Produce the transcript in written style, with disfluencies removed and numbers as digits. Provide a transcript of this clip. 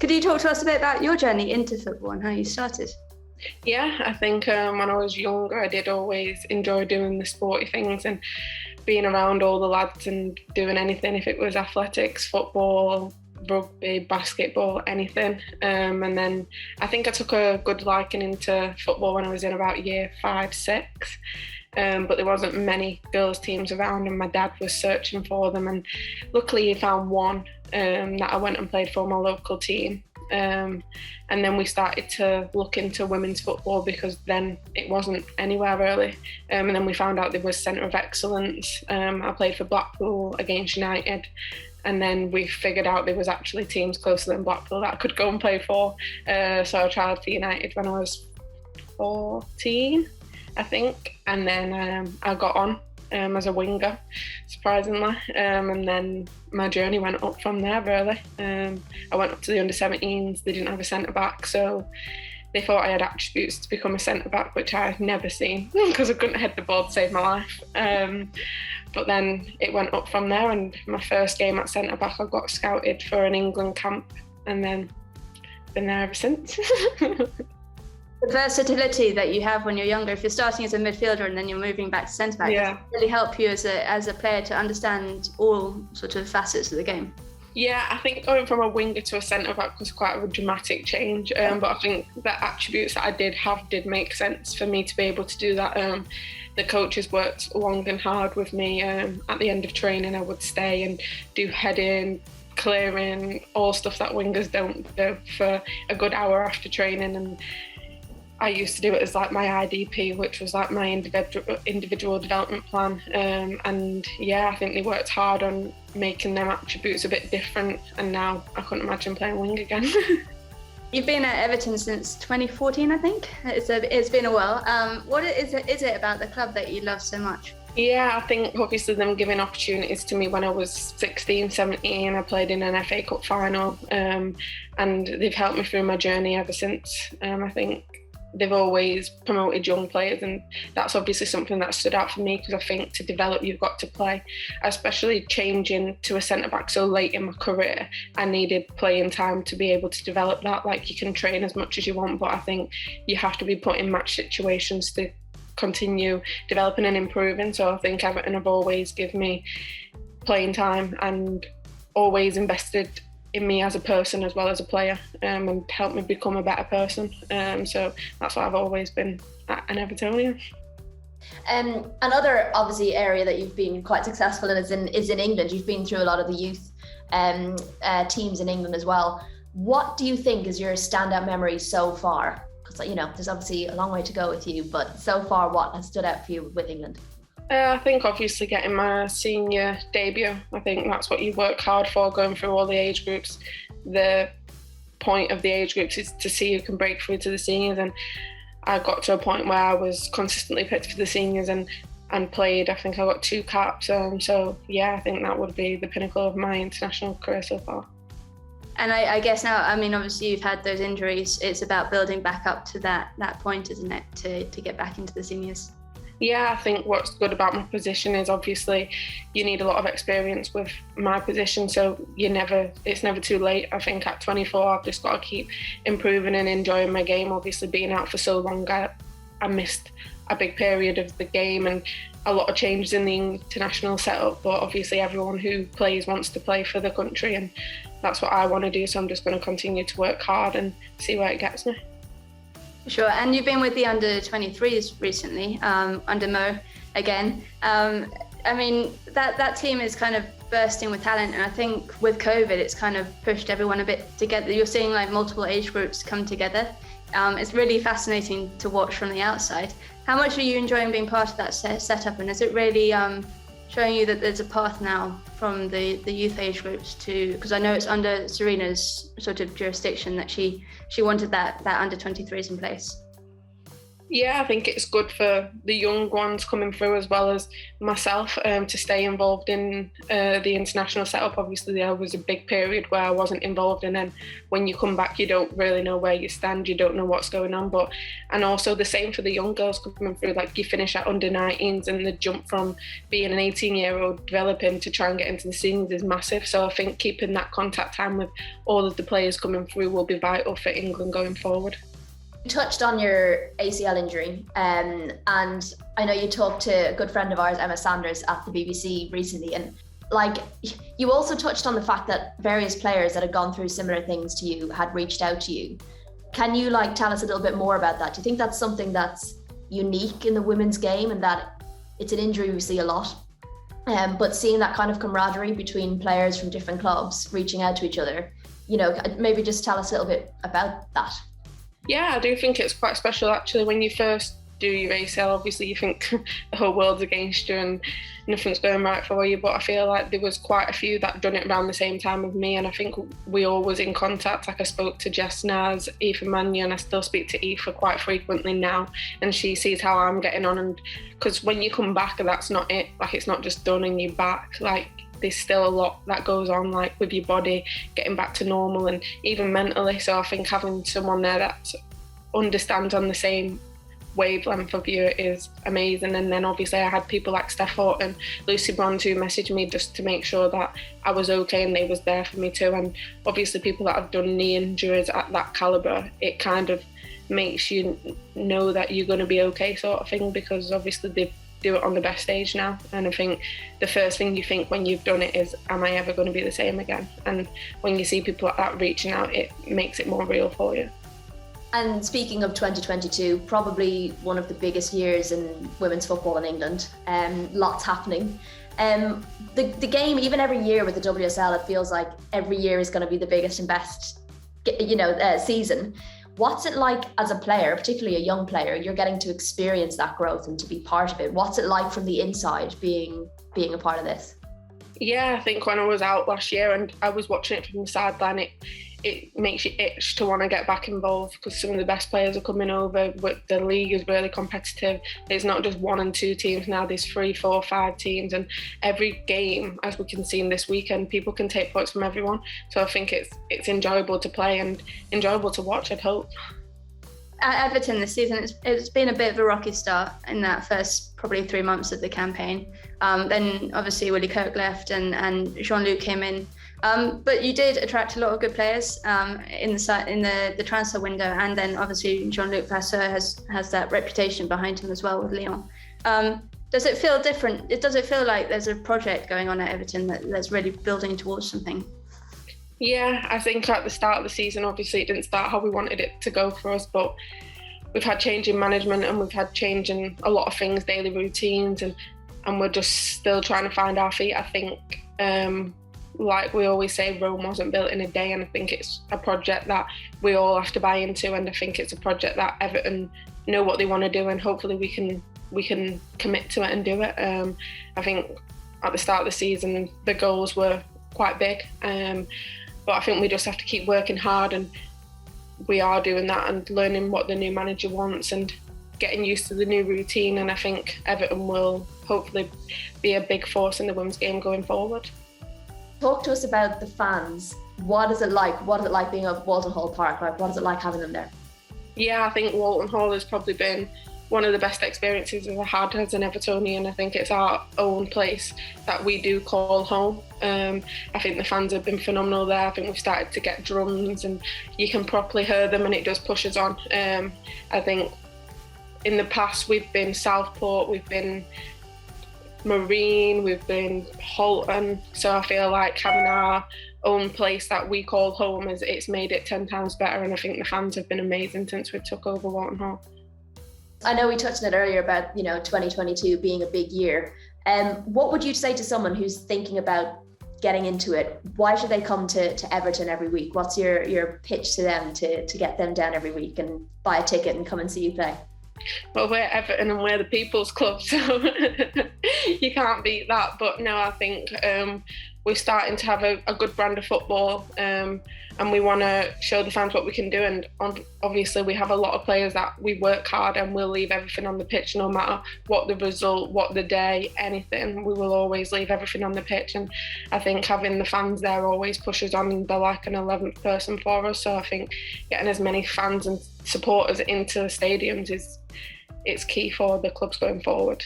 Could you talk to us a bit about your journey into football and how you started? Yeah, I think when I was younger, I did always enjoy doing the sporty things and being around all the lads and doing anything, if it was athletics, football, rugby, basketball, anything. And then I think I took a good liking into football when I was in about year 5, 6. But there wasn't many girls' teams around, and my dad was searching for them. And luckily, he found one that I went and played for my local team. And then we started to look into women's football because then it wasn't anywhere really. And then we found out there was Centre of Excellence. I played for Blackpool against United. And then we figured out there was actually teams closer than Blackpool that I could go and play for. So I tried for United when I was 14, I think. And then I got on as a winger, surprisingly. And then my journey went up from there, really. I went up to the under-17s. They didn't have a centre-back, so they thought I had attributes to become a centre-back, which I had never seen because I couldn't head the ball to save my life. But then it went up from there, and my first game at centre-back, I got scouted for an England camp, and then been there ever since. The versatility that you have when you're younger, if you're starting as a midfielder and then you're moving back to centre-back, yeah, really help you as a player to understand all sort of facets of the game. Yeah, I think going from a winger to a centre-back was quite a dramatic change, but I think the attributes that I did have did make sense for me to be able to do that. The coaches worked long and hard with me. At the end of training, I would stay and do heading, clearing, all stuff that wingers don't do for a good hour after training. And I used to do it as like my IDP, which was like my individual development plan. And yeah, I think they worked hard on making them attributes a bit different. And now I couldn't imagine playing wing again. You've been at Everton since 2014, I think. It's been a while. What is it about the club that you love so much? Yeah, I think obviously them giving opportunities to me when I was 16, 17. I played in an FA Cup final, and they've helped me through my journey ever since. I think they've always promoted young players, and that's obviously something that stood out for me because I think to develop you've got to play. Especially changing to a centre-back so late in my career, I needed playing time to be able to develop that. Like, you can train as much as you want, but I think you have to be put in match situations to continue developing and improving. So I think Everton have always given me playing time and always invested in me as a person as well as a player, and helped me become a better person. So that's what I've always been an Evertonian. Another obviously area that you've been quite successful in is in England. You've been through a lot of the youth teams in England as well. What do you think is your standout memory so far? Because there's obviously a long way to go with you, but so far, what has stood out for you with England? I think obviously getting my senior debut. I think that's what you work hard for, going through all the age groups. The point of the age groups is to see who can break through to the seniors, and I got to a point where I was consistently picked for the seniors and played. I think I got 2 caps. So yeah, I think that would be the pinnacle of my international career so far. And I guess now, I mean, obviously you've had those injuries. It's about building back up to that point, isn't it, to get back into the seniors? Yeah, I think what's good about my position is obviously you need a lot of experience with my position, so it's never too late. I think at 24 I've just got to keep improving and enjoying my game. Obviously being out for so long, I missed a big period of the game and a lot of changes in the international setup, but obviously everyone who plays wants to play for the country, and that's what I want to do, so I'm just going to continue to work hard and see where it gets me. Sure, and you've been with the under-23s recently, under Mo again. I mean, that team is kind of bursting with talent, and I think with COVID, it's kind of pushed everyone a bit together. You're seeing like multiple age groups come together. It's really fascinating to watch from the outside. How much are you enjoying being part of that setup, and is it really showing you that there's a path now from the youth age groups to, because I know it's under Serena's sort of jurisdiction that she wanted that under 23s in place? Yeah, I think it's good for the young ones coming through as well as myself to stay involved in the international setup. Obviously, there was a big period where I wasn't involved, and then when you come back, you don't really know where you stand, you don't know what's going on. And also the same for the young girls coming through, like you finish at under-19s and the jump from being an 18-year-old developing to try and get into the seniors is massive. So I think keeping that contact time with all of the players coming through will be vital for England going forward. You touched on your ACL injury, and I know you talked to a good friend of ours, Emma Sanders, at the BBC recently, and you also touched on the fact that various players that had gone through similar things to you had reached out to you. Can you tell us a little bit more about that? Do you think that's something that's unique in the women's game, and that it's an injury we see a lot, but seeing that kind of camaraderie between players from different clubs reaching out to each other, maybe just tell us a little bit about that. Yeah, I do think it's quite special actually. When you first do your ACL, obviously you think the whole world's against you and nothing's going right for you, but I feel like there was quite a few that done it around the same time with me, and I think we all was in contact. Like I spoke to Jess Naz, Aoife Mannion, and I still speak to Aoife quite frequently now, and she sees how I'm getting on, and because when you come back, that's not it, it's not just done and you're back, there's still a lot that goes on, with your body getting back to normal and even mentally. So I think having someone there that understands on the same wavelength of you is amazing. And then obviously I had people like Steph Horton, Lucy Bond, who messaged me just to make sure that I was okay and they was there for me too. And obviously people that have done knee injuries at that calibre, it kind of makes you know that you're going to be okay, sort of thing, because obviously they do it on the best stage now, and I think the first thing you think when you've done it is, am I ever going to be the same again? And when you see people like that reaching out, it makes it more real for you. And speaking of 2022, probably one of the biggest years in women's football in England, lots happening. The game, even every year with the WSL, it feels like every year is going to be the biggest and best season. What's it like as a player, particularly a young player? You're getting to experience that growth and to be part of it. What's it like from the inside being a part of this? Yeah, I think when I was out last year and I was watching it from the sideline, it makes you itch to want to get back involved, because some of the best players are coming over. But the league is really competitive. There's not just 1 and 2 teams now, there's 3, 4, 5 teams, and every game, as we can see in this weekend, people can take points from everyone. So I think it's enjoyable to play and enjoyable to watch, I'd hope. At Everton this season, it's been a bit of a rocky start in that first probably 3 months of the campaign. Then obviously Willie Kirk left and Jean-Luc came in. But you did attract a lot of good players in the transfer window, and then obviously Jean-Luc Vasseur has that reputation behind him as well with Lyon. Does it feel different? Does it feel like there's a project going on at Everton that's really building towards something? Yeah, I think at the start of the season, obviously it didn't start how we wanted it to go for us, but we've had change in management and we've had change in a lot of things, daily routines, and we're just still trying to find our feet. I think, like we always say, Rome wasn't built in a day, and I think it's a project that we all have to buy into, and I think it's a project that Everton know what they want to do, and hopefully we can commit to it and do it. I think at the start of the season, the goals were quite big, but I think we just have to keep working hard, and we are doing that and learning what the new manager wants and getting used to the new routine. And I think Everton will hopefully be a big force in the women's game going forward. Talk to us about the fans. What is it like? What is it like being at Walton Hall Park? What is it like having them there? Yeah, I think Walton Hall has probably been one of the best experiences I've had as an Evertonian. I think it's our own place that we do call home. I think the fans have been phenomenal there. I think we've started to get drums and you can properly hear them, and it does push us on. I think in the past we've been Southport, we've been Marine, we've been Holton, so I feel like having our own place that we call home it's made it 10 times better, and I think the fans have been amazing since we took over Walton Hall. I know we touched on it earlier about 2022 being a big year. What would you say to someone who's thinking about getting into it? Why should they come to Everton every week? What's your pitch to them to get them down every week and buy a ticket and come and see you play? Well, we're Everton and we're the People's Club, so you can't beat that. But no, I think we're starting to have a good brand of football, and we want to show the fans what we can do. And obviously we have a lot of players that we work hard and we'll leave everything on the pitch, no matter what the result, what the day, anything. We will always leave everything on the pitch, and I think having the fans there always pushes on. They're like an 11th person for us, so I think getting as many fans and supporters into the stadiums it's key for the clubs going forward.